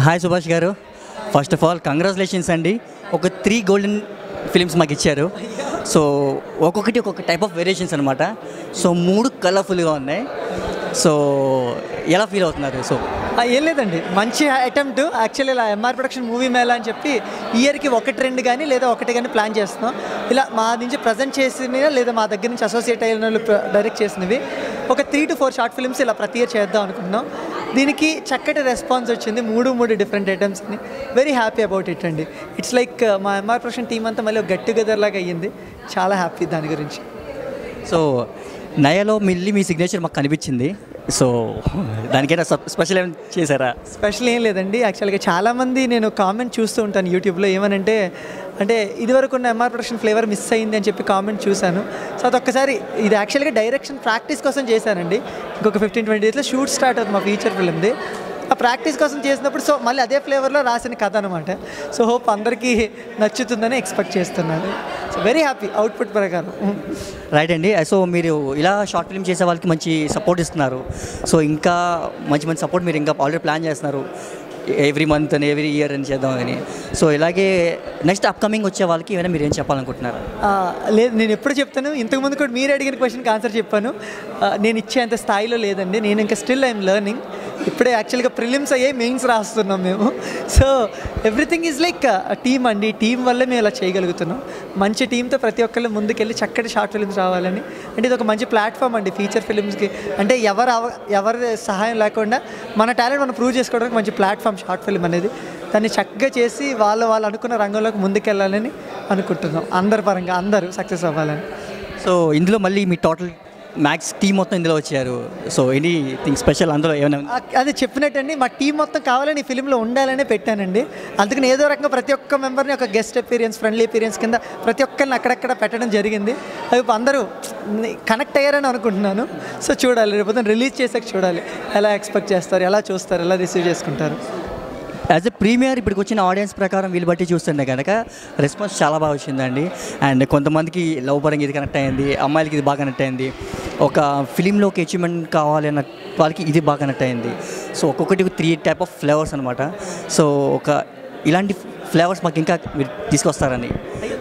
Hi Subhash గారు, first of all congratulations అండి. ఒక 3 గోల్డెన్ ఫిలిమ్స్ మాకు ఇచ్చారు. సో ఒక్కొక్కటి ఒక్కొక్క టైప్ ఆఫ్ వేరియేషన్స్ అనమాట. సో 3 కలర్ఫుల్గా ఉన్నాయి. సో ఎలా ఫీల్ అవుతున్నారు? సో ఏం లేదండి, మంచి అటెంప్ట్. యాక్చువల్లీ ఇలా ఎంఆర్ ప్రొడక్షన్ మూవీ మేళా అని చెప్పి ఇయర్కి 1-2 కానీ లేదా 1 కానీ ప్లాన్ చేస్తున్నాం. ఇలా మా నుంచి ప్రజెంట్ చేసినవి లేదా మా దగ్గర నుంచి అసోసియేట్ అయిన వాళ్ళు డైరెక్ట్ చేసినవి ఒక 3 to 4 షార్ట్ ఫిల్మ్స్ ఇలా ప్రతి ఇయర్ చేద్దాం అనుకుంటున్నాం. దీనికి చక్కటి రెస్పాన్స్ వచ్చింది. 3 డిఫరెంట్ ఐటమ్స్ని. వెరీ హ్యాపీ అబౌట్ ఇట్ అండి. ఇట్స్ లైక్ మా ఎంఆర్ ప్రొడక్షన్ టీం అంతా మళ్ళీ ఒక గెట్ టుగెదర్ లాగా అయ్యింది. చాలా హ్యాపీ దాని గురించి. సో నయాలో మళ్ళీ మీ సిగ్నేచర్ మాకు కనిపించింది. సో దానికైనా స్పెషల్ ఏమైనా చేశారా? స్పెషల్ ఏం లేదండి. యాక్చువల్గా చాలామంది నేను కామెంట్ చూస్తూ ఉంటాను యూట్యూబ్లో. ఏమనంటే అంటే ఇదివరకు ఉన్న ఎంఆర్ ప్రొడక్షన్ ఫ్లేవర్ మిస్ అయింది అని చెప్పి కామెంట్ చూశాను. సో అదొక్కసారి ఇది యాక్చువల్గా డైరెక్షన్ ప్రాక్టీస్ కోసం చేశానండి. ఇంకొక 15-20 డేస్లో షూట్ స్టార్ట్ అవుతుంది మా ఫీచర్ ఫిల్మ్ది. ఆ ప్రాక్టీస్ కోసం చేసినప్పుడు సో మళ్ళీ అదే ఫ్లేవర్లో రాసిన కథ అనమాట. సో హోప్ అందరికీ నచ్చుతుందని ఎక్స్పెక్ట్ చేస్తున్నాను. సో వెరీ హ్యాపీ అవుట్పుట్ ప్రకారం. రైట్ అండి. సో మీరు ఇలా షార్ట్ ఫిల్మ్ చేసే వాళ్ళకి మంచి సపోర్ట్ ఇస్తున్నారు. సో ఇంకా మంచి మంచి సపోర్ట్ మీరు ఇంకా ఆల్రెడీ ప్లాన్ చేస్తున్నారు, ఎవ్రీ మంత్ అని ఎవ్రీ ఇయర్ అని చేద్దామని. సో ఇలాగే నెక్స్ట్ అప్కమింగ్ వచ్చే వాళ్ళకి ఏమైనా మీరు ఏం చెప్పాలనుకుంటున్నారు? లేదు, నేను ఎప్పుడు చెప్తాను, ఇంతకుముందు కూడా మీరు అడిగిన క్వశ్చన్కి ఆన్సర్ చెప్పాను. నేను ఇచ్చేంత స్థాయిలో లేదండి. నేను ఇంకా స్టిల్ ఐఎమ్ లెర్నింగ్. ఇప్పుడే యాక్చువల్గా ప్రిలిమ్స్ అయ్యే మెయిన్స్ రాస్తున్నాం మేము. So everything is like team అండి. టీం వల్లే మేము ఇలా చేయగలుగుతున్నాం. మంచి టీంతో ప్రతి ఒక్కళ్ళు ముందుకెళ్ళి చక్కటి షార్ట్ ఫిల్మ్స్ రావాలని. అంటే ఇది ఒక మంచి ప్లాట్ఫామ్ అండి ఫీచర్ ఫిల్మ్స్కి. అంటే ఎవరి సహాయం లేకుండా మన టాలెంట్ మనం ప్రూవ్ చేసుకోవడానికి మంచి ప్లాట్ఫామ్ షార్ట్ ఫిల్మ్ అనేది. దాన్ని చక్కగా చేసి వాళ్ళు అనుకున్న రంగంలోకి ముందుకెళ్ళాలని అనుకుంటున్నాం. అందరి పరంగా అందరూ సక్సెస్ అవ్వాలని. సో ఇందులో మళ్ళీ మీ టోటల్ మ్యాక్స్ టీం మొత్తం ఇందులో వచ్చారు. సో ఎనీథింగ్ స్పెషల్ అందులో ఏమైనా? అది చెప్పినట్టండి, మా టీం మొత్తం కావాలని ఈ ఫిలింలో ఉండాలనే పెట్టానండి. అందుకని ఏదో రకంగా ప్రతి ఒక్క మెంబర్ని ఒక గెస్ట్ అపీరియన్స్, ఫ్రెండ్లీ అపీరియన్స్ కింద ప్రతి ఒక్కరిని అక్కడక్కడ పెట్టడం జరిగింది. అవి అందరూ కనెక్ట్ అయ్యారని అనుకుంటున్నాను. సో చూడాలి, రేపు రిలీజ్ చేసాక చూడాలి ఎలా ఎక్స్పెక్ట్ చేస్తారు, ఎలా చూస్తారు, ఎలా రిసీవ్ చేసుకుంటారు. యాజ్ ఎ ప్రీమియర్ ఇప్పటికి వచ్చిన ఆడియన్స్ ప్రకారం వీళ్ళు బట్టి చూస్తుంటే కనుక రెస్పాన్స్ చాలా బాగా వచ్చిందండి. అండ్ కొంతమందికి లవ్ పరంగా ఇది కనెక్ట్ అయింది, అమ్మాయిలకి ఇది బాగా కనెక్ట్ అయింది, ఒక ఫిలింలోకి అచీవ్మెంట్ కావాలి అన్న వాళ్ళకి ఇది బాగా కనెక్ట్ అయింది. సో ఒక్కొక్కటి 3 టైప్ ఆఫ్ ఫ్లేవర్స్ అనమాట. సో ఇలాంటి ఫ్లేవర్స్ మాకు ఇంకా మీరు తీసుకొస్తారని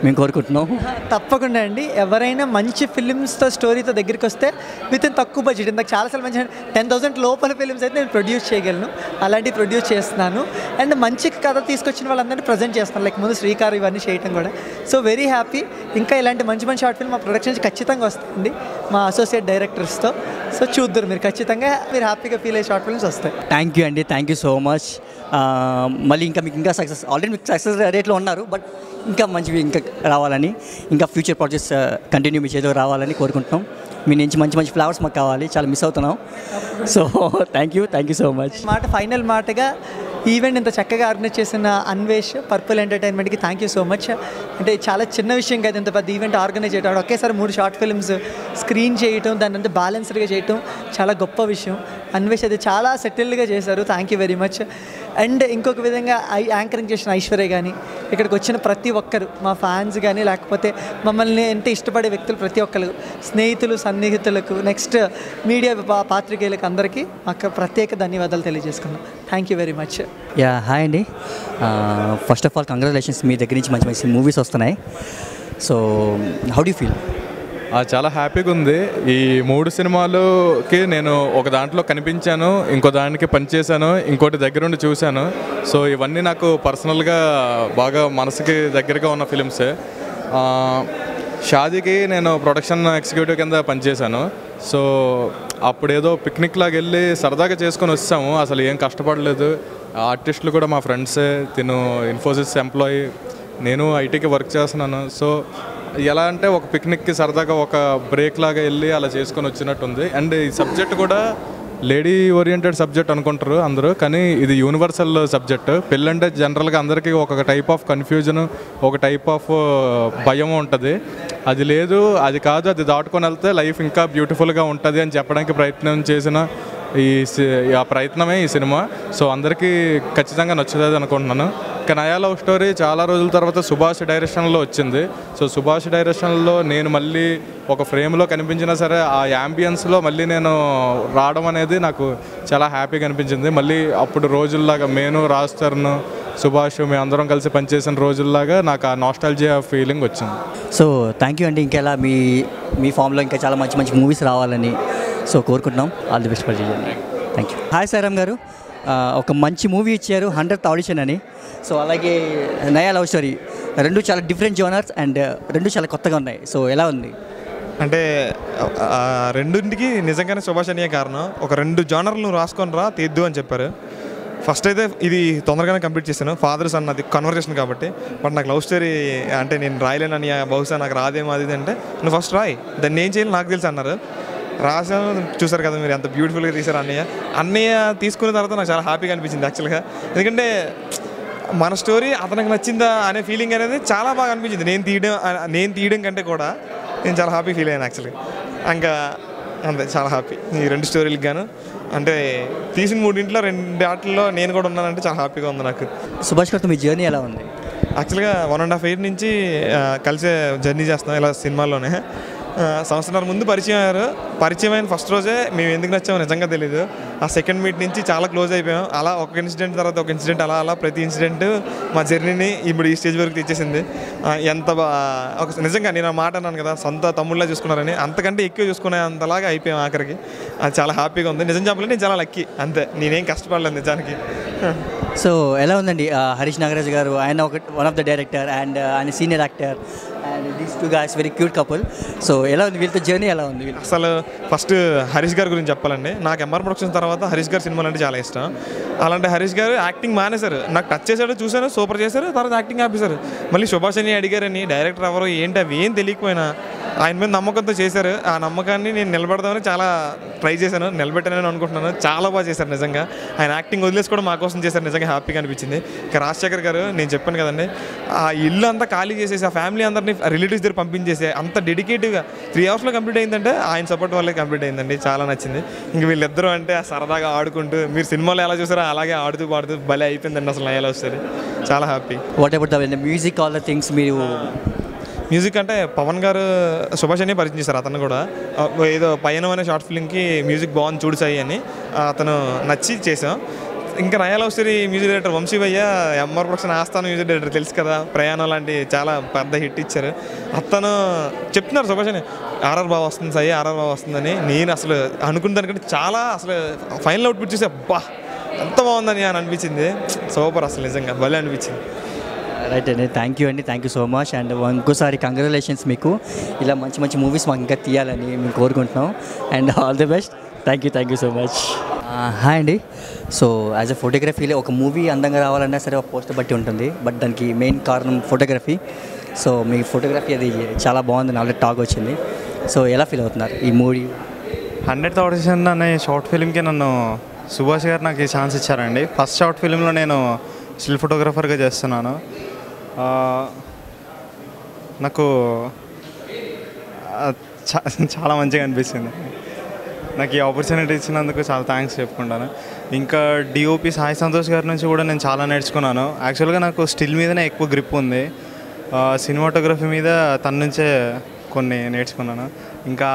మేము కోరుకుంటున్నాం. తప్పకుండా అండి. ఎవరైనా మంచి ఫిలిమ్స్తో స్టోరీతో దగ్గరికి వస్తే విత్ ఇన్ తక్కువ బడ్జెట్, ఇందాక చాలాసార్లు మంచి 10,000 లోపల ఫిలిమ్స్ అయితే నేను ప్రొడ్యూస్ చేయగలను. అలాంటివి ప్రొడ్యూస్ చేస్తున్నాను. అండ్ మంచి కథ తీసుకొచ్చిన వాళ్ళందరినీ ప్రజెంట్ చేస్తాను. లైక్ ముందు శ్రీకారు ఇవన్నీ చేయటం కూడా. So very happy. ఇంకా ఇలాంటి మంచి మంచి షార్ట్ ఫిల్మ్ మా ప్రొడక్షన్స్ ఖచ్చితంగా వస్తుంది మా అసోసియేట్ డైరెక్టర్స్తో. సో చూద్దరు మీరు, ఖచ్చితంగా మీరు హ్యాపీగా ఫీల్ అయ్యే షార్ట్ ఫిల్మ్స్ వస్తాయి. థ్యాంక్ యూ అండి, థ్యాంక్ యూ సో మచ్. మళ్ళీ ఇంకా మీకు ఇంకా సక్సెస్, ఆల్రెడీ మీకు సక్సెస్ రేట్లో ఉన్నారు, బట్ ఇంకా మంచివి ఇంకా రావాలని, ఇంకా ఫ్యూచర్ ప్రాజెక్ట్స్ కంటిన్యూ మీ చేతిలో రావాలని కోరుకుంటున్నాం. మీ నుంచి మంచి మంచి ఫ్లవర్స్ మాకు కావాలి, చాలా మిస్ అవుతున్నాం. So thank you so much. Final మాటగా ఈవెంట్ ఇంత చక్కగా ఆర్గనైజ్ చేసిన అన్వేష్, పర్పుల్ ఎంటర్టైన్మెంట్కి థ్యాంక్ యూ సో మచ్. అంటే చాలా చిన్న విషయం కాదు ఇంత పెద్ద ఈవెంట్ ఆర్గనైజ్ చేయడం. ఒకేసారి 3 షార్ట్ ఫిల్మ్స్ స్క్రీన్ చేయటం, దాన్ని అంతా బ్యాలెన్స్డ్గా చేయటం చాలా గొప్ప విషయం. అన్వేష్ అది చాలా సెటిల్డ్గా చేశారు. Thank you very much. And ఇంకొక విధంగా యాంకరింగ్ చేసిన ఐశ్వర్య కానీ, ఇక్కడికి వచ్చిన ప్రతి ఒక్కరు, మా ఫ్యాన్స్ కానీ, లేకపోతే మమ్మల్ని ఎంత ఇష్టపడే వ్యక్తులు ప్రతి ఒక్కరు, స్నేహితులు, సన్నిహితులకు, నెక్స్ట్ మీడియా పాత్రికేయులకు అందరికీ మాకు ప్రత్యేక ధన్యవాదాలు తెలియజేసుకున్నాం. Thank you very much. Yeah hi అండి. ఫస్ట్ ఆఫ్ ఆల్ కంగ్రాచులేషన్స్, మీ దగ్గర నుంచి మంచి మంచి మూవీస్ వస్తున్నాయి. So how do feel? చాలా హ్యాపీగా ఉంది. ఈ 3 సినిమాలకి నేను ఒక దాంట్లో కనిపించాను, ఇంకో దానికి పనిచేశాను, ఇంకోటి దగ్గరుండి చూశాను. సో ఇవన్నీ నాకు పర్సనల్గా బాగా మనసుకి దగ్గరగా ఉన్న ఫిలిమ్సే. షాదీకి నేను ప్రొడక్షన్ ఎగ్జిక్యూటివ్ కింద పనిచేశాను. సో అప్పుడేదో పిక్నిక్ లాగా వెళ్ళి సరదాగా చేసుకొని వచ్చాము, అసలు ఏం కష్టపడలేదు. ఆర్టిస్టులు కూడా మా ఫ్రెండ్సే. తిను ఇన్ఫోసిస్ ఎంప్లాయీ, నేను ఐటీకి వర్క్ చేస్తున్నాను. సో ఎలా అంటే ఒక పిక్నిక్కి సరదాగా ఒక బ్రేక్ లాగా వెళ్ళి అలా చేసుకొని వచ్చినట్టుంది. అండ్ ఈ సబ్జెక్ట్ కూడా లేడీ ఓరియంటెడ్ సబ్జెక్ట్ అనుకుంటారు అందరూ, కానీ ఇది యూనివర్సల్ సబ్జెక్ట్. పెళ్ళంటే జనరల్గా అందరికీ ఒక టైప్ ఆఫ్ కన్ఫ్యూజన్, ఒక టైప్ ఆఫ్ భయం ఉంటుంది. అది లేదు, అది కాదు, అది దాటుకొని వెళ్తే లైఫ్ ఇంకా బ్యూటిఫుల్గా ఉంటుంది అని చెప్పడానికి ప్రయత్నం చేసిన ఆ ప్రయత్నమే ఈ సినిమా. సో అందరికీ ఖచ్చితంగా నచ్చుతుంది అనుకుంటున్నాను. ఇక నయా లవ్ స్టోరీ చాలా రోజుల తర్వాత సుభాష్ డైరెక్షన్లో వచ్చింది. సో సుభాష్ డైరెక్షన్లో నేను మళ్ళీ ఒక ఫ్రేమ్లో కనిపించినా సరే ఆ యాంబియన్స్లో మళ్ళీ నేను రావడం అనేది నాకు చాలా హ్యాపీగా అనిపించింది. మళ్ళీ అప్పుడు రోజుల్లాగా నేను రాజ్ తరుణ్ సుభాష్ మేము అందరం కలిసి పనిచేసిన రోజుల్లాగా నాకు ఆ నాస్టాల్జియా ఫీలింగ్ వచ్చింది. సో థ్యాంక్ యూ అండి. ఇంకెలా మీ ఫామ్లో ఇంకా చాలా మంచి మంచి మూవీస్ రావాలని సో కోరుకుంటున్నాం. ఆల్ ది బెస్ట్ ఫర్ చేయండి. Thank you. హాయ్ సాయిరామ్ గారు, ఒక మంచి మూవీ ఇచ్చారు 100th ఆడిషన్ అని. సో అలాగే నయా లవ్ స్టోరీ, రెండు చాలా డిఫరెంట్ జోనర్స్ అండ్ రెండు చాలా కొత్తగా ఉన్నాయి. సో ఎలా ఉంది? అంటే రెండింటికి నిజంగానే సుభాష్ అనియే కారణం. ఒక 2 జానర్లు రాసుకొని రా తీద్దు అని చెప్పారు. ఫస్ట్ అయితే ఇది తొందరగానే కంప్లీట్ చేశాను. ఫాదర్ సన్ అది కన్వర్జేషన్ కాబట్టి. బట్ నాకు లవ్ స్టోరీ అంటే నేను రాయలేను అని, బహుశా నాకు రాదేమో అది అంటే, నువ్వు ఫస్ట్ రాయి, దాన్ని ఏం చేయాలి నాకు తెలుసు అన్నారు. రాశాను. చూసారు కదా మీరు ఎంత బ్యూటిఫుల్గా తీశారు. అన్నయ్య తీసుకున్న తర్వాత నాకు చాలా హ్యాపీగా అనిపించింది యాక్చువల్గా. ఎందుకంటే మన స్టోరీ అతనికి నచ్చిందా అనే ఫీలింగ్ అనేది చాలా బాగా అనిపించింది. నేను తీయడం కంటే కూడా నేను చాలా హ్యాపీ ఫీల్ అయ్యాను యాక్చువల్గా. ఇంకా అంతే, చాలా హ్యాపీ ఈ 2 స్టోరీలకు గాను. అంటే తీసిన 3 2 ఆటల్లో నేను కూడా ఉన్నానంటే చాలా హ్యాపీగా ఉంది నాకు. సుభాష్ గారితో మీ జర్నీ ఎలా ఉంది? యాక్చువల్గా 1.5 year నుంచి కలిసే జర్నీ చేస్తున్నాం ఇలా సినిమాల్లోనే. సంవత్సరాల ముందు పరిచయం అయిన ఫస్ట్ రోజే మేము ఎందుకు నచ్చామో నిజంగా తెలీదు. ఆ సెకండ్ మీట్ నుంచి చాలా క్లోజ్ అయిపోయాం. అలా ఒక ఇన్సిడెంట్ తర్వాత ఒక ఇన్సిడెంట్, అలా ప్రతి ఇన్సిడెంట్ మా జర్నీని ఇప్పుడు ఈ స్టేజ్ వరకు తెచ్చేసింది. ఎంత నిజంగా నేను ఆ మాట అన్నాను కదా, సొంత తమ్ముళ్ళ చూసుకున్నారని, అంతకంటే ఎక్కువ చూసుకునే అంతలాగా అయిపోయాం ఆఖరికి. అది చాలా హ్యాపీగా ఉంది. నిజం చెప్పాలంటే నేను చాలా లక్కీ, అంతే. నేనేం కష్టపడలేదు నిజానికి. సో ఎలా ఉందండి? హరీష్ నాగరాజ్ గారు, ఆయన one of the director and ఆయన senior actor, and these 2 guys very cute couple. So ఎలా ఉంది వీళ్ళతో జర్నీ? ఎలా ఉంది? అసలు ఫస్ట్ హరీష్ గారి గురించి చెప్పాలండి. నాకు ఎంఆర్ ప్రొడక్షన్స్ తర్వాత హరీష్ గారి సినిమాలు అంటే చాలా ఇష్టం. అలాంటి హరీష్ గారు యాక్టింగ్ మానేశారు. నాకు టచ్ చేశాడు, చూశాను, సూపర్ చేశారు, తర్వాత యాక్టింగ్ ఆపేశారు. మళ్ళీ సుభాష్ అని అడిగారని డైరెక్టర్ ఎవరు ఏంటి అవి ఏం తెలియకపోయినా ఆయన మీద నమ్మకంతో చేశారు. ఆ నమ్మకాన్ని నేను నిలబెడదామని చాలా ట్రై చేశాను, నిలబెట్టానని అనుకుంటున్నాను. చాలా బాగా చేశారు నిజంగా. ఆయన యాక్టింగ్ వదిలేసి కూడా మా కోసం చేశారు. నిజంగా హ్యాపీగా అనిపించింది. ఇక రాజశేఖర్ గారు, నేను చెప్పాను కదండి, ఆ ఇల్లు అంతా ఖాళీ చేసేసి ఆ ఫ్యామిలీ అందరినీ రిలేటివ్స్ దగ్గర పంపించేసి అంత డెడికేటివ్గా 3 hours కంప్లీట్ అయిందంటే ఆయన సపోర్ట్ వల్లే కంప్లీట్ అయిందండి. చాలా నచ్చింది. ఇంక వీళ్ళిద్దరూ అంటే సరదాగా ఆడుకుంటూ, మీరు సినిమాలో ఎలా చూసారో అలాగే ఆడుతూ పాడుతూ భలే అయిపోయిందండి. అసలు ఎలా వస్తుంది, చాలా happy. What about the music, all the things? మీరు మ్యూజిక్ అంటే పవన్ గారు సుభాష్ అని పరిచయం చేశారు. అతను కూడా ఏదో పయనం అనే షార్ట్ ఫిల్మ్కి మ్యూజిక్ బాగుంది చూడు సాయి అని అతను నచ్చి చేసాం. ఇంకా Naya love story music director Vamshi భయ్య, ఎంఆర్ ప్రొడక్షన్ ఆస్థాన మ్యూజిక్ డైరెక్టర్ తెలుసు కదా, ప్రయాణం లాంటి చాలా పెద్ద హిట్ ఇచ్చారు. అతను చెప్తున్నారు సుభాష్ అని ఆర్ఆర్ బాగా వస్తుంది సాయి, ఆర్ఆర్ బాగా వస్తుందని. నేను అసలు అనుకున్న దానికంటే చాలా అసలు ఫైనల్ అవుట్పుట్ చూసి అబ్బా ఎంత బాగుందని అని అనిపించింది. సూపర్, అసలు నిజంగా భలే అనిపించింది. రైట్ అండి, థ్యాంక్ యూ అండి, thank you so much. And ఇంకోసారి కంగ్రాచులేషన్స్ మీకు. ఇలా మంచి మంచి మూవీస్ మాకు ఇంకా తీయాలని మేము కోరుకుంటున్నాం. And all the best. Thank you so much. Hi అండి. సో యాజ్ అ ఫోటోగ్రఫీలో ఒక మూవీ అందంగా రావాలన్నా సరే ఒక పోస్టర్ బట్టి ఉంటుంది, బట్ దానికి మెయిన్ కారణం ఫోటోగ్రఫీ. సో మీ ఫోటోగ్రఫీ అది చాలా బాగుందని ఆల్రెడీ టాక్ వచ్చింది. సో ఎలా ఫీల్ అవుతున్నారు ఈ మూవీ? 100th ఆడిషన్ అనే షార్ట్ ఫిల్మ్కి నన్ను సుభాష్ గారు నాకు ఈ ఛాన్స్ ఇచ్చారండి. ఫస్ట్ షార్ట్ ఫిల్మ్లో నేను స్టిల్ ఫోటోగ్రాఫర్గా చేస్తున్నాను. నాకు చాలా మంచిగా అనిపిస్తుంది. నాకు ఈ ఆపర్చునిటీ ఇచ్చినందుకు చాలా థ్యాంక్స్ చెప్పుకుంటాను. ఇంకా డిఓపి సాయి సంతోష్ గారి నుంచి కూడా నేను చాలా నేర్చుకున్నాను. యాక్చువల్గా నాకు స్టిల్ మీదనే ఎక్కువ గ్రిప్ ఉంది, సినిమాటోగ్రఫీ మీద తన నుంచే కొన్ని నేర్చుకున్నాను. ఇంకా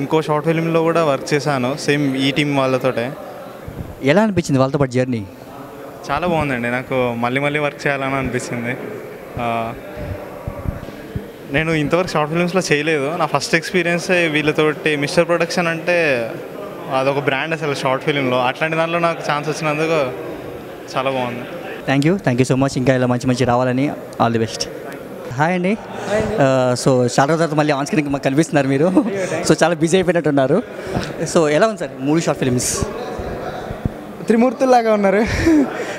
ఇంకో షార్ట్ ఫిల్మ్లో కూడా వర్క్ చేశాను సేమ్ ఈ టీం వాళ్ళతోటే. ఎలా అనిపించింది వాళ్ళతో పాటు జర్నీ? చాలా బాగుందండి. నాకు మళ్ళీ వర్క్ చేయాలని అనిపిస్తుంది. నేను ఇంతవరకు షార్ట్ ఫిల్మ్స్లో చేయలేదు. నా ఫస్ట్ ఎక్స్పీరియన్స్ వీళ్ళతోటి. మిస్టర్ ప్రొడక్షన్ అంటే అదొక బ్రాండ్ అసలు షార్ట్ ఫిల్మ్లో. అట్లాంటి దాంట్లో నాకు ఛాన్స్ వచ్చినందుకు చాలా బాగుంది. Thank you so much. ఇంకా ఇలా మంచి రావాలని. All the best. హాయ్ అండి. సో చాలా రోజుల తర్వాత మళ్ళీ ఆన్ స్క్రీన్కి మాకు కనిపిస్తున్నారు మీరు. సో చాలా బిజీ అయిపోయినట్టున్నారు. సో ఎలా ఉంది సార్ 3 షార్ట్ ఫిల్మ్స్? త్రిమూర్తుల్లాగా ఉన్నారు.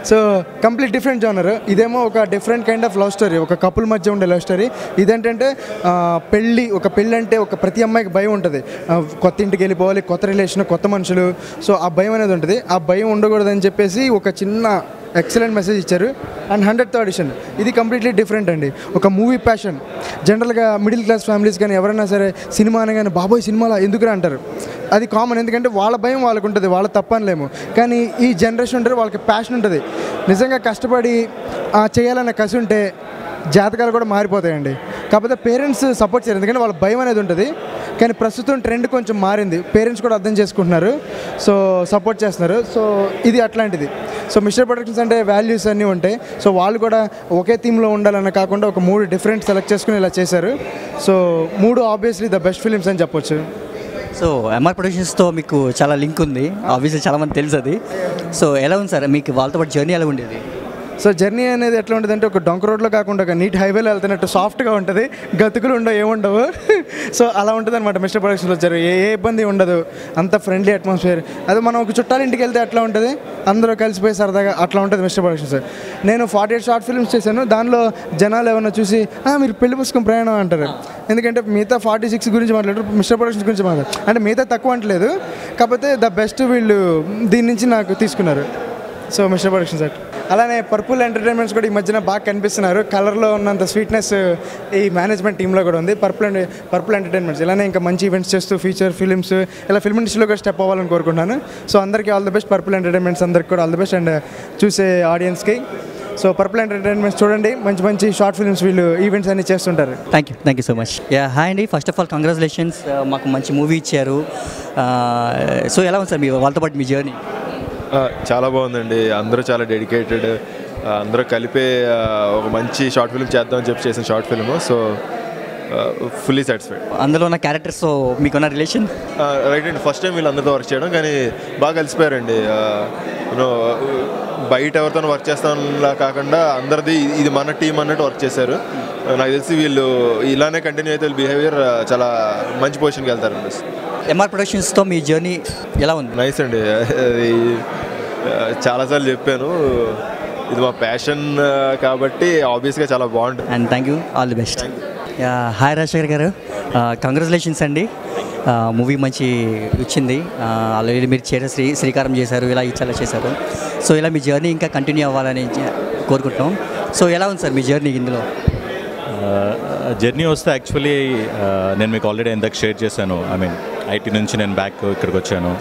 So complete different genre. ఇదేమో ఒక different kind of love story, ఒక కపుల్ మధ్య ఉండే లవ్ స్టోరీ. ఇదేంటంటే ఒక పెళ్ళి అంటే ఒక ప్రతి అమ్మాయికి భయం ఉంటుంది. కొత్త ఇంటికి వెళ్ళిపోవాలి, కొత్త రిలేషన్, కొత్త మనుషులు. సో ఆ భయం అనేది ఉంటుంది. ఆ భయం ఉండకూడదని చెప్పేసి ఒక చిన్న ఎక్సలెంట్ మెసేజ్ ఇచ్చారు. అండ్ 100th ఆడిషన్ ఇది కంప్లీట్లీ డిఫరెంట్ అండి. ఒక మూవీ ప్యాషన్. జనరల్గా మిడిల్ క్లాస్ ఫ్యామిలీస్ కానీ ఎవరైనా సరే సినిమా అనగానే బాబోయ్ సినిమాలో ఎందుకురా అంటారు. అది కామన్, ఎందుకంటే వాళ్ళ భయం వాళ్ళకు ఉంటుంది, వాళ్ళ తప్పనలేము. కానీ ఈ జనరేషన్ ఉంటుంది, వాళ్ళకి ప్యాషన్ ఉంటుంది. నిజంగా కష్టపడి చేయాలన్న కసి ఉంటే జాతకాలు కూడా మారిపోతాయండి. కాకపోతే పేరెంట్స్ సపోర్ట్ చేయరు, ఎందుకంటే వాళ్ళ భయం అనేది ఉంటుంది. కానీ ప్రస్తుతం ట్రెండ్ కొంచెం మారింది, పేరెంట్స్ కూడా అర్థం చేసుకుంటున్నారు, సో సపోర్ట్ చేస్తున్నారు. సో ఇది అట్లాంటిది. సో మిస్టర్ ప్రొడక్షన్స్ అంటే వాల్యూస్ అన్నీ ఉంటాయి. సో వాళ్ళు కూడా ఒకే థీమ్లో ఉండాలన్న కాకుండా ఒక 3 డిఫరెంట్ సెలెక్ట్ చేసుకుని ఇలా చేశారు. So 3 obviously the best films అని చెప్పొచ్చు. సో ఎంఆర్ ప్రొడక్షన్స్తో మీకు చాలా లింక్ ఉంది, ఆబ్వియస్లీ చాలామంది తెలుసు అది. సో ఎలా ఉంది సార్ మీకు వాళ్ళతో పాటు జర్నీ ఎలా ఉండేది? సో జర్నీ అనేది ఎట్లా ఉంటుంది అంటే ఒక డొంక రోడ్లో కాకుండా ఒక నీట్ హైవేలో వెళ్తున్నట్టు సాఫ్ట్గా ఉంటుంది, గతుకులు ఉండవు, ఏముండవు. సో అలా ఉంటుంది అనమాట మిస్టర్ ప్రొడక్షన్లో వచ్చారు. ఏ ఇబ్బంది ఉండదు, అంత ఫ్రెండ్లీ అట్మాస్ఫియర్. అదే మనం ఒక చుట్టాల ఇంటికి వెళ్తే ఎట్లా ఉంటుంది, అందరూ కలిసిపోయి సరదాగా అట్లా ఉంటుంది మిస్టర్ ప్రొడక్షన్స్. నేను 48 షార్ట్ ఫిల్మ్స్ చేశాను, దానిలో జనాలు ఏమన్నా చూసి మీరు పెళ్లి పుస్తకం ప్రయాణం అంటారు. ఎందుకంటే మిగతా 46 గురించి మాట్లాడారు, మిస్టర్ ప్రొడక్షన్స్ గురించి మాట్లాడారు. అంటే మిగతా తక్కువ అంటలేదు, కాకపోతే ద బెస్ట్ వీళ్ళు దీని నుంచి నాకు తీసుకున్నారు. సో మిస్టర్ ప్రొడక్షన్స్ అట్ అలానే పర్పుల్ ఎంటర్టైన్మెంట్స్ కూడా ఈ మధ్యన బాగా కనిపిస్తున్నారు. కలర్లో ఉన్నంత స్వీట్నెస్ ఈ మేనేజ్మెంట్ టీంలో కూడా ఉంది. పర్పుల్ ఎంటర్టైన్మెంట్స్ ఇలానే ఇంకా మంచి ఈవెంట్స్ చేస్తూ ఫీచర్ ఫిలిమ్స్ ఇలా ఫిల్మ్ ఇండస్ట్రీలో కూడా స్టెప్ అవ్వాలని కోరుకుంటున్నాను. సో అందరికీ all the best, purple entertainments అందరికీ కూడా ఆల్ ద బెస్ట్, అండ్ చూసే ఆడియన్స్కి. సో పర్పుల్ ఎంటర్టైన్మెంట్స్ చూడండి, మంచి మంచి షార్ట్ ఫిల్మ్స్ వీళ్ళు ఈవెంట్స్ అన్ని చేస్తుంటారు. Thank you so much. Hi అండి, ఫస్ట్ ఆఫ్ ఆల్ కంగ్రాచులేషన్స్, మాకు మంచి మూవీ ఇచ్చారు. సో ఎలా ఉంది సార్ మీ వాళ్ళతో పాటు మీ జర్నీ? చాలా బాగుందండి, అందరూ చాలా డెడికేటెడ్, అందరూ కలిపే ఒక మంచి షార్ట్ ఫిల్మ్ చేద్దామని చెప్పి చేసిన short film. So fully satisfied. అందులో ఉన్న క్యారెక్టర్స్తో మీకున్న రిలేషన్? రైట్ అండి, ఫస్ట్ టైం వీళ్ళందరితో వర్క్ చేయడం, కానీ బాగా కలిసిపోయారండి. యూనో బయట ఎవరితో వర్క్ చేస్తాంలా కాకుండా అందరిది ఇది మన టీం అన్నట్టు వర్క్ చేశారు. నాకు తెలిసి వీళ్ళు ఇలానే కంటిన్యూ అయితే బిహేవియర్ చాలా మంచి పొజిషన్కి వెళ్తారండి. ఎంఆర్ ప్రొడక్షన్స్తో మీ జర్నీ ఎలా ఉంది? నైస్ అండి, అది చాలాసార్లు చెప్పాను, ఇది మా ప్యాషన్ కాబట్టి ఆబ్వియస్గా చాలా బాగుంటుంది. And thank you, all the best. Hi Rajasekhar గారు, కంగ్రాచులేషన్స్ అండి, మూవీ మంచి వచ్చింది. ఆల్రెడీ మీరు శ్రీకారం చేశారు, ఇలా చాలా చేశారు. సో ఇలా మీ జర్నీ ఇంకా కంటిన్యూ అవ్వాలని కోరుకుంటున్నాం. సో ఎలా ఉంది సార్ మీ జర్నీ ఇందులో? జర్నీ వస్తే యాక్చువల్లీ నేను మీకు ఆల్రెడీ ఇందాక షేర్ చేశాను. ఐ మీన్ ఐటీ నుంచి నేను బ్యాక్ ఇక్కడికి వచ్చాను.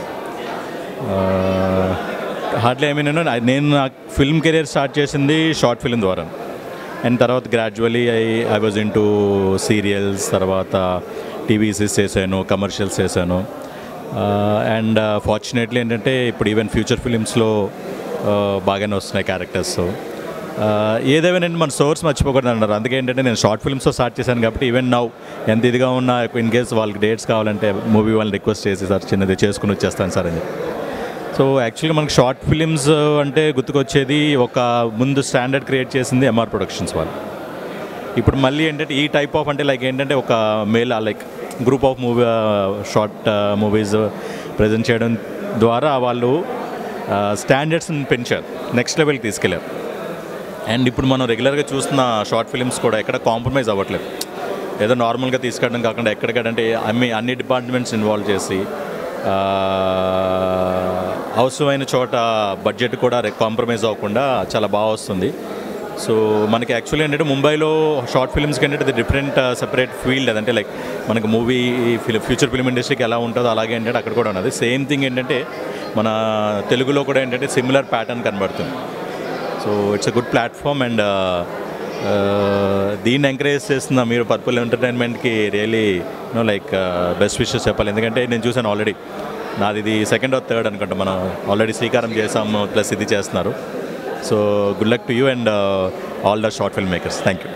హార్డ్లీ నేను నా ఫిల్మ్ కెరీర్ స్టార్ట్ చేసింది షార్ట్ ఫిల్మ్ ద్వారా, అండ్ తర్వాత gradually I was in to serials, తర్వాత టీవీసీస్ చేశాను, కమర్షియల్స్ చేశాను. అండ్ ఫార్చునేట్లీ ఏంటంటే ఇప్పుడు ఈవెన్ ఫ్యూచర్ ఫిలిమ్స్లో బాగానే వస్తున్నాయి క్యారెక్టర్స్. ఏదేమైనా మన సోర్స్ మర్చిపోకూడదు అన్నారు. అందుకే ఏంటంటే నేను షార్ట్ ఫిల్మ్స్తో స్టార్ట్ చేశాను కాబట్టి ఈవెన్ నౌ ఎంత ఇదిగా ఉన్నా ఇన్ కేస్ వాళ్ళకి డేట్స్ కావాలంటే మూవీ వాళ్ళని రిక్వెస్ట్ చేసి సార్ చిన్నది చేసుకుని వచ్చేస్తాను సార్ అని. సో యాక్చువల్గా మనకు షార్ట్ ఫిలిమ్స్ అంటే గుర్తుకొచ్చేది ఒక ముందు స్టాండర్డ్ క్రియేట్ చేసింది ఎంఆర్ ప్రొడక్షన్స్ వాళ్ళు. ఇప్పుడు మళ్ళీ ఏంటంటే ఈ టైప్ ఆఫ్ అంటే లైక్ ఏంటంటే ఒక male like group of short movies present చేయడం ద్వారా వాళ్ళు స్టాండర్డ్స్ని పెంచారు, నెక్స్ట్ లెవెల్కి తీసుకెళ్ళారు. అండ్ ఇప్పుడు మనం రెగ్యులర్గా చూస్తున్న షార్ట్ ఫిలిమ్స్ కూడా ఎక్కడ కాంప్రమైజ్ అవ్వట్లేదు. ఏదో నార్మల్గా తీసుకెళ్ళడం కాకుండా ఎక్కడికంటే అన్ని డిపార్ట్మెంట్స్ ఇన్వాల్వ్ చేసి అవసరమైన చోట బడ్జెట్ కూడా కాంప్రమైజ్ అవ్వకుండా చాలా బాగా వస్తుంది. సో మనకి యాక్చువల్లీ ఏంటంటే ముంబైలో షార్ట్ ఫిల్మ్స్కి ఏంటంటే అది డిఫరెంట్ సెపరేట్ ఫీల్డ్, అదంటే లైక్ మనకు మూవీ ఫ్యూచర్ ఫిల్మ్ ఇండస్ట్రీకి ఎలా ఉంటుందో అలాగే ఏంటంటే అక్కడ కూడా ఉన్నది. సేమ్ థింగ్ ఏంటంటే మన తెలుగులో కూడా ఏంటంటే సిమిలర్ ప్యాటర్న్ కనబడుతుంది. So it's a good platform, and దీన్ని ఎంకరేజ్ చేస్తున్న మీరు పర్పుల్ ఎంటర్టైన్మెంట్కి రియలీ లైక్ బెస్ట్ విషెస్ చెప్పాలి. ఎందుకంటే నేను చూసాను ఆల్రెడీ, నాది ఇది సెకండ్ ఆర్ థర్డ్ అనుకుంటా, మనం ఆల్రెడీ శ్రీకారం చేసాము ప్లస్ ఇది చేస్తున్నారు. So good luck to you and all the short film makers. Thank you.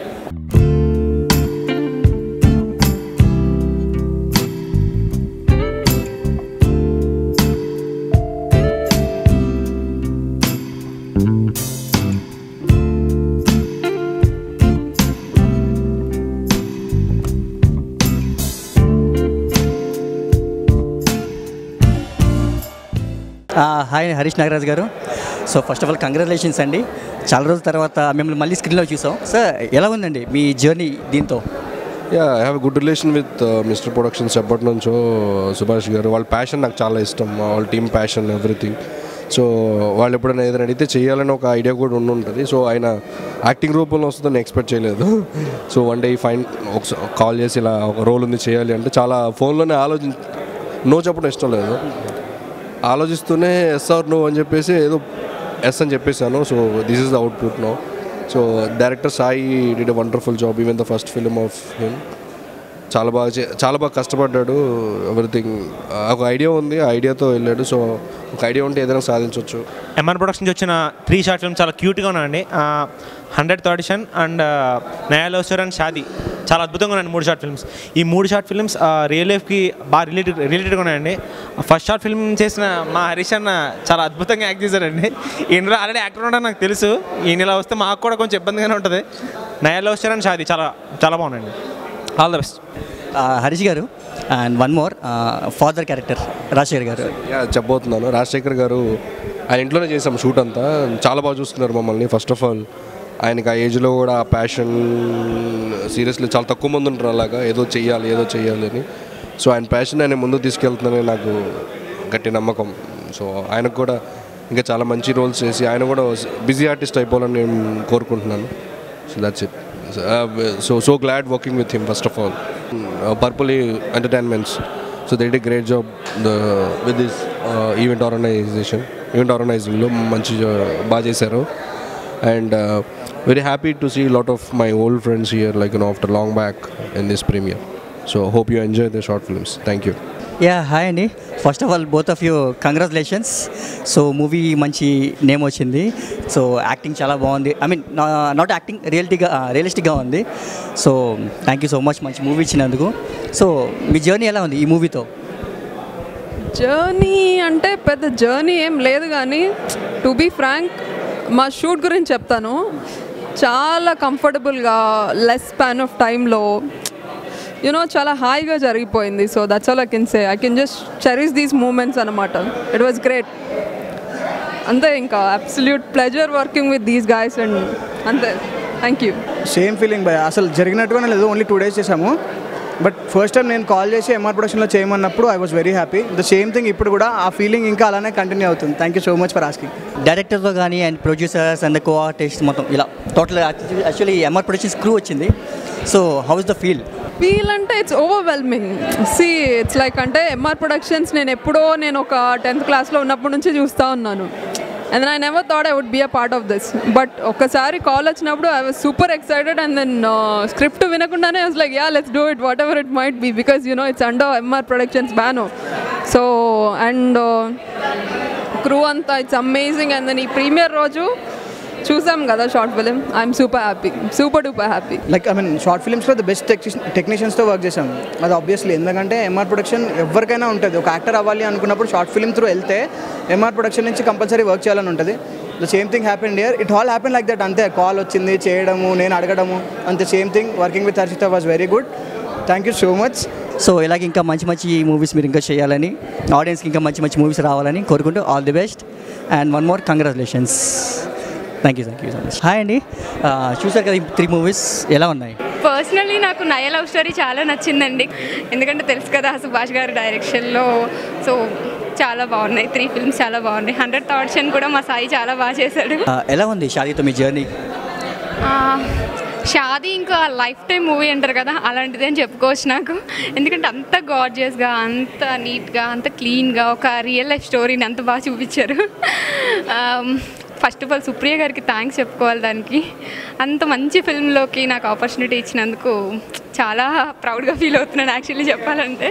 Hi Harish Nagaraj గారు. So first of all congratulations అండి, చాలా రోజుల తర్వాత మిమ్మల్ని మళ్ళీ స్క్రీన్లో చూసాం. సార్ ఎలా ఉందండి మీ జర్నీ దీంతో? I have good relation with mister productions ఎప్పటి నుంచో. సుభాష్ గారు వాళ్ళ ప్యాషన్ నాకు చాలా ఇష్టం, వాళ్ళ టీమ్ ప్యాషన్ ఎవ్రీథింగ్. సో వాళ్ళు ఎప్పుడైనా ఏదైనా అడిగితే చేయాలని ఒక ఐడియా కూడా ఉంటుంది. సో ఆయన యాక్టింగ్ రూపంలో వస్తుందని ఎక్స్పెక్ట్ చేయలేదు. So one day fine call చేసి ఇలా ఒక రోల్ ఉంది చేయాలి అంటే చాలా ఫోన్లోనే నో చెప్పడం ఇష్టం లేదు. ఆలోచిస్తూనే ఎస్ ఆర్ నో అని చెప్పేసి ఏదో ఎస్ అని చెప్పేసాను. So this is the output no. So director Sai did a wonderful job, even the first film of him. చాలా బాగా కష్టపడ్డాడు. ఎవ్రీథింగ్ ఒక ఐడియా ఉంది, ఆ ఐడియాతో వెళ్ళాడు. సో ఒక ఐడియా ఉంటే ఏదైనా సాధించవచ్చు. ఎంఆర్ ప్రొడక్షన్ నుంచి వచ్చిన 3 షార్ట్ ఫిల్మ్స్ చాలా క్యూట్గా ఉన్నాయండి. 100th audition and Naya love story and Shaadi చాలా అద్భుతంగా ఉన్నాయండి 3 షార్ట్ ఫిల్మ్స్. ఈ 3 షార్ట్ ఫిల్మ్స్ రియల్ లైఫ్కి బాగా రిలేటెడ్గా ఉన్నాయండి. ఫస్ట్ షార్ట్ ఫిల్మ్ చేసిన మా హరీష్ అన్న చాలా అద్భుతంగా యాక్ట్ చేశారండి. ఈయనలో ఆల్రెడీ యాక్టర్ ఉంటాను నాకు తెలుసు, ఈయన ఇలా వస్తే మాకు కూడా కొంచెం ఇబ్బందిగానే ఉంటుంది. నయా లవ్ స్టోరీ అండ్ షాదీ చాలా చాలా బాగున్నాయండి. All the best. హరీష్ గారు and one more father character Rajasekhar గారు. చెప్పబోతున్నాను. రాజశేఖర్ గారు ఆయన ఇంట్లోనే చేసాం షూట్ అంతా. చాలా బాగా చూసుకున్నారు మమ్మల్ని. ఫస్ట్ ఆఫ్ ఆల్ ఆయనకి ఆ ఏజ్లో కూడా ఆ ప్యాషన్, సీరియస్లీ చాలా తక్కువ మంది ఉంటారు అలాగా ఏదో చెయ్యాలి అని. సో ఆయన ప్యాషన్ ఆయన ముందుకు తీసుకెళ్తున్నారని నాకు గట్టి నమ్మకం. సో ఆయనకు కూడా ఇంకా చాలా మంచి రోల్స్ చేసి ఆయన కూడా బిజీ ఆర్టిస్ట్ అయిపోవాలని నేను కోరుకుంటున్నాను. So that's it. So glad working with him first of all. Purple Entertainments, so they did a great job with this event organizing lo manchi baga chesaru, and very happy to see a lot of my old friends here, like after long back in this premiere. So hope you enjoy the short films. Thank you. Yeah hi అండి. First of all both of you congratulations. So movie మంచి name వచ్చింది. So acting చాలా బాగుంది. I mean not acting, రియలిస్టిక్గా ఉంది. So thank you so much మంచి movie ఇచ్చినందుకు. So మీ జర్నీ ఎలా ఉంది ఈ మూవీతో? జర్నీ అంటే పెద్ద జర్నీ ఏం లేదు, కానీ టు బీ ఫ్రాంక్ మా షూట్ గురించి చెప్తాను. చాలా కంఫర్టబుల్గా లెస్ స్పాన్ ఆఫ్ టైంలో చాలా హాయిగా జరిగిపోయింది. So that's all I can say. I can just cherish these moments అనమాట. It was great. అంతే, ఇంకా absolute pleasure working with these guys and అంతే. Thank you. సేమ్ ఫీలింగ్ భయ, అసలు జరిగినట్టుగానే లేదు. ఓన్లీ 2 days చేసాము. బట్ ఫస్ట్ టైం నేను కాల్ చేసి ఎంఆర్ ప్రొడక్షన్లో చేయమన్నప్పుడు I was very happy. The same thing ఇప్పుడు కూడా ఆ ఫీలింగ్ ఇంకా అలానే కంటిన్యూ అవుతుంది. Thank you so much for asking. డైరెక్టర్తో కానీ and producers and co artist మొత్తం ఇలా total actually MR productions crew వచ్చింది. So how is the feel అంటే ఇట్స్ ఓవర్వెల్మింగ్. ఇట్స్ లైక్ అంటే ఎంఆర్ ప్రొడక్షన్స్ నేను ఒక 10th క్లాస్లో ఉన్నప్పటి నుంచి చూస్తూ ఉన్నాను. And then I never thought I would be a part of this. But ఒక్కసారి కాల్ వచ్చినప్పుడు I was super excited. And then script వినకుండానే I was like yeah let's do it what ever it might be, because it's under MR productions banner. So and crew అంతా it's amazing. And then ఈ premiere రోజు చూసాం కదా short film. I'm super duper happy. Like I mean short ఫిల్మ్స్లో the best టెక్నీషియన్స్తో work చేసాం. అది obviously, ఎందుకంటే ఎంఆర్ ప్రొడక్షన్ ఎవరికైనా ఉంటుంది. ఒక యాక్టర్ అవ్వాలి అనుకున్నప్పుడు షార్ట్ ఫిల్మ్ త్రూ వెళ్తే ఎంఆర్ ప్రొడక్షన్ నుంచి కంపల్సరీ వర్క్ చేయాలని ఉంటుంది. The same thing happened here. It all happen like that. అంతే, కాల్ వచ్చింది, చేయడము, నేను అడగడము, అంతే. Same thing. Working with Harshitha was very good. Thank you so much. So ఇలాగ ఇంకా మంచి మూవీస్ మీరు ఇంకా చేయాలని, ఆడియన్స్కి ఇంకా మంచి మూవీస్ రావాలని కోరుకుంటూ all the best. And one more congratulations. Thank you so much. Hi అండి. చూసారు కదా 3 మూవీస్, ఎలా ఉన్నాయి? పర్సనల్లీ నాకు నయా లవ్ స్టోరీ చాలా నచ్చిందండి. ఎందుకంటే తెలుసు కదా సుభాష్ గారి డైరెక్షన్లో. సో చాలా బాగున్నాయి 3 ఫిల్మ్స్, చాలా బాగున్నాయి. 100th ఆడిషన్ కూడా మా సాయి చాలా బాగా చేశాడు. ఎలా ఉంది షాదీతో మీ జర్నీ? షాదీ ఇంకా లైఫ్ టైం మూవీ అంటారు కదా, అలాంటిది అని చెప్పుకోవచ్చు నాకు. ఎందుకంటే అంత గార్జియస్గా, అంత నీట్గా, అంత క్లీన్గా ఒక రియల్ లైఫ్ స్టోరీని అంత బాగా చూపించారు. ఫస్ట్ ఆఫ్ ఆల్ సుప్రియ గారికి థ్యాంక్స్ చెప్పుకోవాలి. దానికి అంత మంచి ఫిల్మ్లోకి నాకు ఆపర్చునిటీ ఇచ్చినందుకు చాలా ప్రౌడ్గా ఫీల్ అవుతున్నాను యాక్చువల్లీ చెప్పాలంటే.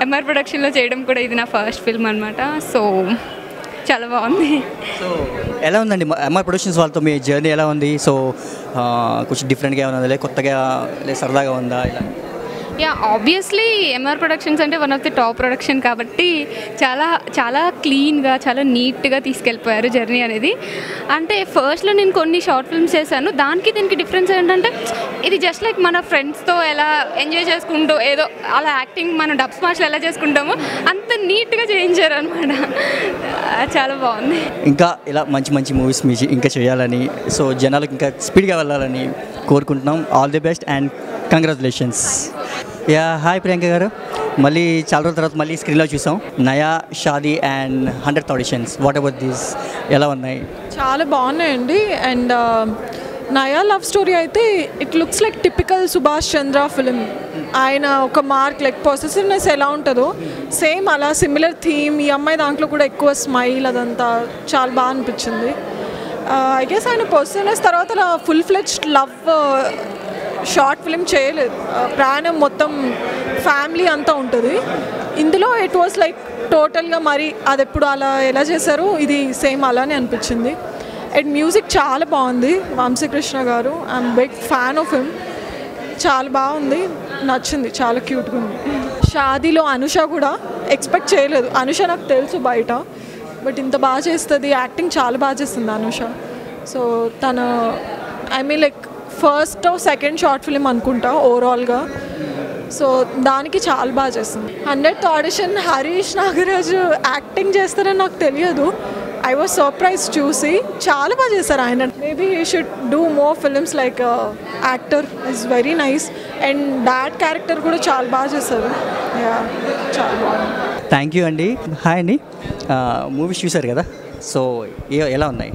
ఎంఆర్ ప్రొడక్షన్లో చేయడం కూడా ఇది నా ఫస్ట్ ఫిల్మ్ అనమాట. సో చాలా బాగుంది. సో ఎలా ఉందండి ఎంఆర్ ప్రొడక్షన్స్ వాళ్ళతో మీ జర్నీ ఎలా ఉంది? సో కొంచెం డిఫరెంట్గా ఏమైనా, లేదా కొత్తగా, లేదా సరదాగా ఉందా ఇలా? యా, ఆబ్వియస్లీ ఎంఆర్ ప్రొడక్షన్స్ అంటే one of the top production కాబట్టి చాలా చాలా క్లీన్గా, చాలా నీట్గా తీసుకెళ్ళిపోయారు జర్నీ అనేది. అంటే ఫస్ట్లో నేను కొన్ని షార్ట్ ఫిల్మ్స్ చేశాను. దానికి దీనికి డిఫరెన్స్ ఏంటంటే ఇది జస్ట్ లైక్ మన ఫ్రెండ్స్తో ఎలా ఎంజాయ్ చేసుకుంటూ ఏదో అలా యాక్టింగ్ మనం డబ్ స్మాష్లో ఎలా చేసుకుంటామో అంత నీట్గా చేయించారు అనమాట. చాలా బాగుంది. ఇంకా ఇలా మంచి మూవీస్ మీ ఇంకా చేయాలని, సో జనాలకు ఇంకా స్పీడ్గా వెళ్ళాలని కోరుకుంటున్నాం. All the best and congratulations. Yeah, hi Priyanka గారు. మళ్ళీ చాలా రోజుల తర్వాత మళ్ళీ స్క్రీన్లో చూసాం నయా, Shaadi and 100th auditions. What about these, ఎలా ఉన్నాయి? చాలా బాగున్నాయండి. అండ్ నయా లవ్ స్టోరీ అయితే it looks like typical Subhash Chandra film. ఆయన ఒక మార్క్ లైక్ పొసెసివ్నెస్ ఎలా ఉంటుందో సేమ్ అలా సిమిలర్ థీమ్. ఈ అమ్మాయి దాంట్లో కూడా ఎక్కువ స్మైల్ అదంతా చాలా బాగా అనిపించింది. ఐ గెస్ ఆయన పొసెసివ్నెస్ తర్వాత అలా full fledged love short film చేయలేదు. ప్రాణం మొత్తం ఫ్యామిలీ అంతా ఉంటుంది. ఇందులో ఇట్ వాస్ లైక్ టోటల్గా మరి అది ఎప్పుడు అలా ఎలా చేశారు ఇది సేమ్ అలానే అనిపించింది. అండ్ మ్యూజిక్ చాలా బాగుంది. వంశీకృష్ణ గారు, I'm big fan of him. చాలా బాగుంది, నచ్చింది, చాలా క్యూట్గా ఉంది. షాదీలో అనుష కూడా ఎక్స్పెక్ట్ చేయలేదు. అనుష నాకు తెలుసు బయట, బట్ ఇంత బాగా చేస్తుంది. యాక్టింగ్ చాలా బాగా చేస్తుంది అనుష. సో తను I mean like first second short film అనుకుంటా ఓవరాల్గా. సో దానికి చాలా బాగా చేస్తుంది. 100th audition Harish Nagaraju acting చేస్తారని నాకు తెలియదు. ఐ వాజ్ సర్ప్రైజ్ చూసి. చాలా బాగా చేశారు ఆయన. Maybe he should do more films like actor is very nice. And dad character కూడా చాలా బాగా చేశారు. చాలా బాగుంది. థ్యాంక్ యూ అండి. హాయ్ అండి. మూవీస్ చూశారు కదా, సో ఎలా ఉన్నాయి?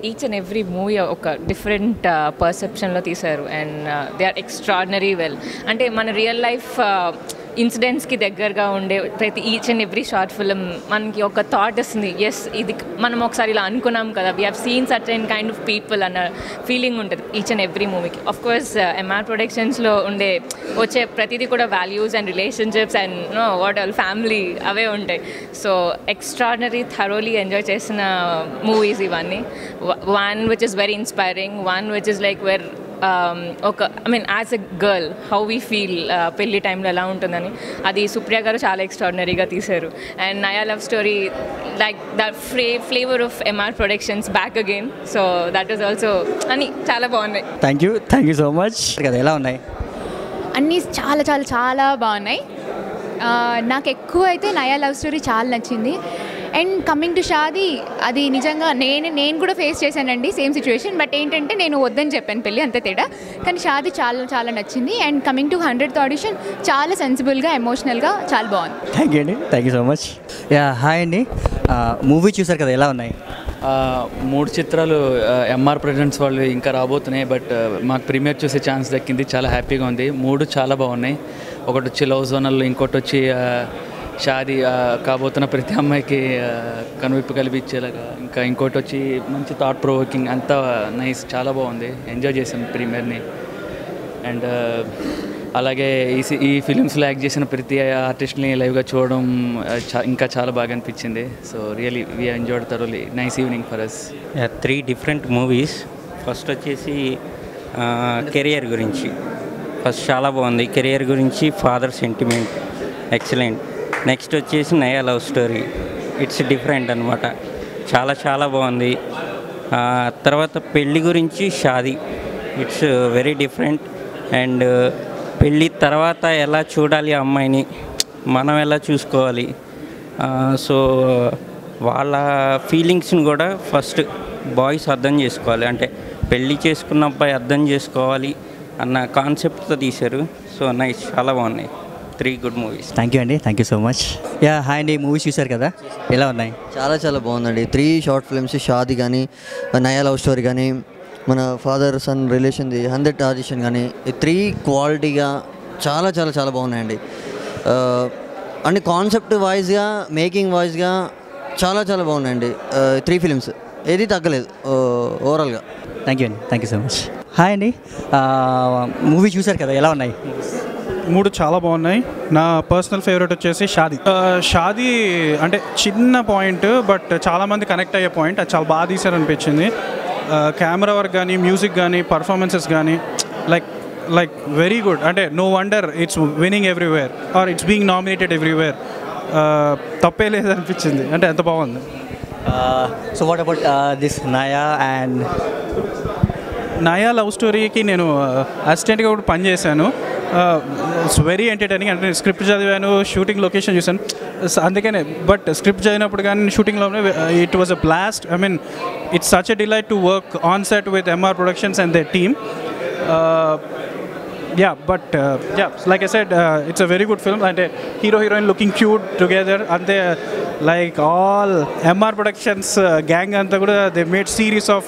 ఈచ్ అండ్ ఎవ్రీ మూవీ ఒక డిఫరెంట్ పర్సెప్షన్లో తీశారు and they are extraordinary well. అంటే మన రియల్ లైఫ్ ఇన్సిడెంట్స్కి దగ్గరగా ఉండే ప్రతి each and every short film మనకి ఒక థాట్ వస్తుంది, ఎస్ ఇది మనం ఒకసారి ఇలా అనుకున్నాం కదా, we have seen certain kind of people అన్న ఫీలింగ్ ఉంటుంది ఈచ్ అండ్ ఎవ్రీ మూవీకి. ఆఫ్ కోర్స్ ఎంఆర్ ప్రొడక్షన్స్లో వచ్చే ప్రతిదీ కూడా values and relationships and what all family అవే ఉంటాయి. సో ఎక్స్ట్రాడినరీ థరోలీ ఎంజాయ్ చేసిన మూవీస్ ఇవన్నీ. One which is very inspiring, one which is like where ఒక I mean as a girl how we feel పెళ్లి టైంలో ఎలా ఉంటుందని అది సుప్రియ గారు చాలా ఎక్స్ట్రాడినరీగా తీశారు. And Naya love story like the flavour of MR productions back again. So that is also అని చాలా బాగున్నాయి. Thank you so much. కదా ఎలా ఉన్నాయి? అన్నీ చాలా చాలా చాలా బాగున్నాయి. నాకు ఎక్కువ అయితే నయా లవ్ స్టోరీ చాలా నచ్చింది. అండ్ కమింగ్ టు షాదీ, అది నిజంగా నేను కూడా ఫేస్ చేశానండి సేమ్ సిచ్యువేషన్. బట్ ఏంటంటే నేను వద్దని చెప్పాను పెళ్ళి, అంతే తేడా. కానీ షాదీ చాలా చాలా నచ్చింది. And coming to 100th audition చాలా సెన్సిబుల్గా ఎమోషనల్గా చాలా బాగుంది. Thank you so much. Hi అండి. మూవీ చూసారు కదా, ఎలా ఉన్నాయి? 3 చిత్రాలు ఎంఆర్ ప్రొడక్షన్స్ వాళ్ళు ఇంకా రాబోతున్నాయి. బట్ మాకు ప్రీమియర్ చూసే ఛాన్స్ దక్కింది, చాలా హ్యాపీగా ఉంది. 3 చాలా బాగున్నాయి. ఒకటి వచ్చి లవ్ జోనల్, ఇంకోటి వచ్చి షాదీ కాబోతున్న ప్రతి అమ్మాయికి కనువిప్పు కలిపించేలాగా, ఇంకా ఇంకోటి వచ్చి మంచి థాట్ ప్రొవోకింగ్, అంతా నైస్, చాలా బాగుంది. ఎంజాయ్ చేశాను ప్రీమియర్ని. అండ్ అలాగే ఈ ఫిలిమ్స్లో యాక్ట్ చేసిన ప్రతి ఆర్టిస్ట్ని లైవ్గా చూడడం ఇంకా చాలా బాగా అనిపించింది. So really we enjoyed thoroughly. Nice evening for us. 3 different movies. First వచ్చేసి కెరియర్ గురించి ఫస్ట్ చాలా బాగుంది. కెరియర్ గురించి ఫాదర్ సెంటిమెంట్ ఎక్సలెంట్. నెక్స్ట్ వచ్చేసి నయా లవ్ స్టోరీ, ఇట్స్ డిఫరెంట్ అనమాట, చాలా చాలా బాగుంది. తర్వాత పెళ్ళి గురించి Shaadi, it's very different. And పెళ్ళి తర్వాత ఎలా చూడాలి అమ్మాయిని, మనం ఎలా చూసుకోవాలి, సో వాళ్ళ ఫీలింగ్స్ని కూడా ఫస్ట్ బాయ్స్ అర్థం చేసుకోవాలి. అంటే పెళ్ళి చేసుకున్న అబ్బాయి అర్థం చేసుకోవాలి అన్న కాన్సెప్ట్తో తీశారు. సో నైస్, చాలా బాగున్నాయి. 3 good movies. Thank you so much. Hi అండి. మూవీస్ చూశారు కదా, ఎలా ఉన్నాయి? చాలా చాలా బాగుందండి. 3 షార్ట్ ఫిల్మ్స్, షాదీ కానీ, నయా లవ్ స్టోరీ కానీ, మన ఫాదర్ సన్ రిలేషన్ది 100th ఆడిషన్ కానీ, ఈ 3 క్వాలిటీగా చాలా చాలా చాలా బాగున్నాయండి. అండ్ కాన్సెప్ట్ వైజ్గా, మేకింగ్ వైజ్గా చాలా చాలా బాగున్నాయండి. 3 ఫిలిమ్స్ ఏది తగ్గలేదు ఓవరాల్గా. Thank you so much. Hi అండి. మూవీ చూశారు కదా, ఎలా ఉన్నాయి? 3 చాలా బాగున్నాయి. నా పర్సనల్ ఫేవరెట్ వచ్చేసి షాదీ. షాదీ అంటే చిన్న పాయింట్, బట్ చాలామంది కనెక్ట్ అయ్యే పాయింట్. అది చాలా బాగా తీశారనిపించింది. కెమెరా వర్క్ కానీ, మ్యూజిక్ కానీ, పర్ఫార్మెన్సెస్ కానీ లైక్ వెరీ గుడ్. అంటే no wonder it's winning everywhere or it's being nominated everywhere. తప్పే లేదనిపించింది, అంటే ఎంత బాగుంది. So what about this Naya and Naya love స్టోరీకి నేను అసిస్టెంట్గా కూడా పనిచేశాను. It's very entertaining. అంటే నేను స్క్రిప్ట్ చదివాను, షూటింగ్ లొకేషన్ చూసాను, అందుకనే. బట్ స్క్రిప్ట్ చదివినప్పుడు కానీ షూటింగ్లోనే it was a blast. I mean it's such a delight to work on set with MR productions and their team. Like I said, it's a very good film. And hero heroine looking cute together, and they like all MR Productions gang anta kuda they made series of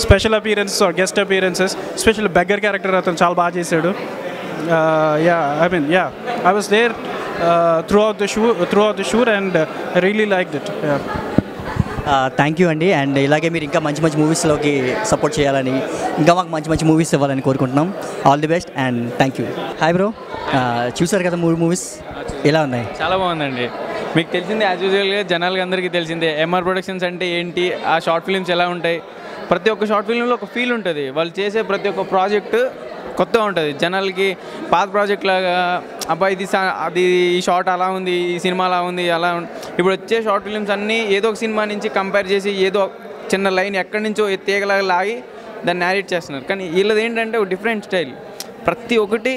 special appearances or guest appearances, special beggar character అతను చాలా బాగా చేశాడు. I was there throughout the shoot and I really liked it. Thank you అండి. And ఇలాగే మీరు ఇంకా మంచి మంచి మూవీస్లోకి సపోర్ట్ చేయాలని, ఇంకా మాకు మంచి మంచి మూవీస్ ఇవ్వాలని కోరుకుంటున్నాం. All the best and thank you. Hi bro, చూసారు కదా మూవీస్ ఎలా ఉన్నాయి? చాలా బాగుందండి. మీకు తెలిసిందే, యాజ్ యూజువల్గా జనాలకి అందరికీ తెలిసిందే ఎంఆర్ ప్రొడక్షన్స్ అంటే ఏంటి, ఆ షార్ట్ ఫిల్మ్స్ ఎలా ఉంటాయి. ప్రతి ఒక్క షార్ట్ ఫిల్మ్లో ఒక ఫీల్ ఉంటుంది. వాళ్ళు చేసే ప్రతి ఒక్క ప్రాజెక్టు కొత్తగా ఉంటుంది. జనాలకి పాత ప్రాజెక్ట్ లాగా అబ్బాయి అది ఈ షార్ట్ అలా ఉంది, ఈ సినిమా అలా ఉంది, అలా ఇప్పుడు వచ్చే షార్ట్ ఫిల్మ్స్ అన్నీ ఏదో ఒక సినిమా నుంచి కంపేర్ చేసి ఏదో చిన్న లైన్ ఎక్కడి నుంచో తీగలాగా లాగి దాన్ని నేరేట్ చేస్తున్నారు. కానీ వీళ్ళది ఏంటంటే ఒక డిఫరెంట్ స్టైల్, ప్రతి ఒక్కటి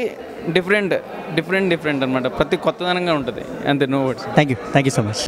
డిఫరెంట్ అనమాట. ప్రతి కొత్తదనంగా ఉంటుంది. అంతే, no words. Thank you so much.